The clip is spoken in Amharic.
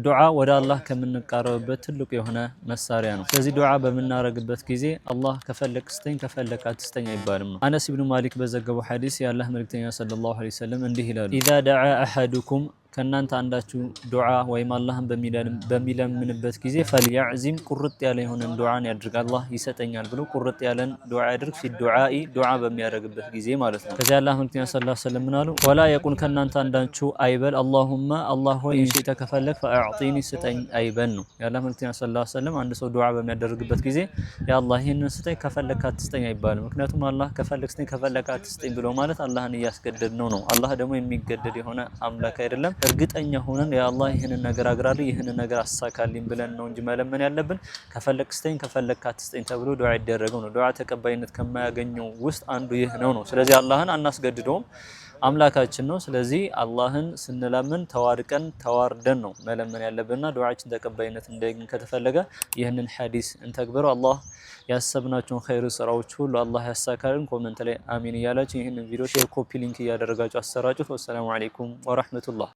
ዱዓ ወደ አላህ ከምንቃረብበት ትልቁ የሆነ መሳሪያ ነው። ስለዚህ ዱዓ በምናረግበት ጊዜ አላህ ከፈለክ ስጠኝ ከፈለክ አትስጠኝ አይባልም ነው። አነስ ኢብኑ ማሊክ በዘገበው ሐዲስ የአላህ መልእክተኛ ሰለላሁ ዐለይሂ ወሰለም እንዲህ ይላሉ፣ ኢዛ ደዓ አሐዱኩም ከናንተ አንዳችሁ ዱዓ ወይም አላህን በሚለምንበት ጊዜ ፈልያዕዚም ቁርጥ ያለ የሆነን ዱዓን ያድርግ፣ አላህ ይሰጠኛል ብሎ ቁርጥ ያለን ዱዓ ያድርግ። ፊ ዱዓኢ ዱዓ በሚያደርግበት ጊዜ ማለት ነው። ከዚያ አላህ መልእክተኛ ሰለላሁ ዐለይሂ ወሰለም ምን አሉ? ወላ የቁን ከናንተ አንዳችሁ አይበል አላሁመ አላህ ሆይ ኢንሺተ ከፈለክ ፈአዕጢኒ ስጠኝ አይበል ነው። የአላህ መልእክተኛ ሰለላሁ ዐለይሂ ወሰለም አንድ ሰው ዱዓ በሚያደርግበት ጊዜ ያ አላህ ይሄንን ስጠኝ ከፈለክ አትስጠኝ አይባልም። ምክንያቱም አላህ ከፈለክ ስጠኝ ከፈለክ አትስጠኝ ብሎ ማለት አላህን እያስገደድ ነው። አላህ ደግሞ የሚገደድ የሆነ አምላክ አይደለም። እርግጠኛ ሆነን ያ አላህ ይሄንን ነገር አግራልኝ ይሄንን ነገር አሳካልኝ ብለን ነው እንጂ መለመን ያለብን ከፈለክ ስጠኝ ከፈለክ አትስጠኝ ተብሎ ዱዓ ይደረገው ነው። ዱዓ ተቀባይነት ከማያገኘው ውስጥ አንዱ ይህ ነው። ስለዚህ አላህን አናስገድደውም፣ አምላካችን ነው። ስለዚህ አላህን ስንለምን ተዋርደን ነው መለመን ያለብንና ዱዓችን ተቀባይነት እንዲያገኝ ከተፈለገ ይህንን ሐዲስ እንተግብረው። አላህ ያሰብናቸውን ኸይር ስራዎች ሁሉ አላህ ያሳካልን። ኮሜንት ላይ አሚን እያላችሁ ይህንን ቪዲዮ ሼር፣ ኮፒ ሊንክ እያደረጋችሁ አሰራጩት። ወሰላሙ አለይኩም ወራህመቱላህ።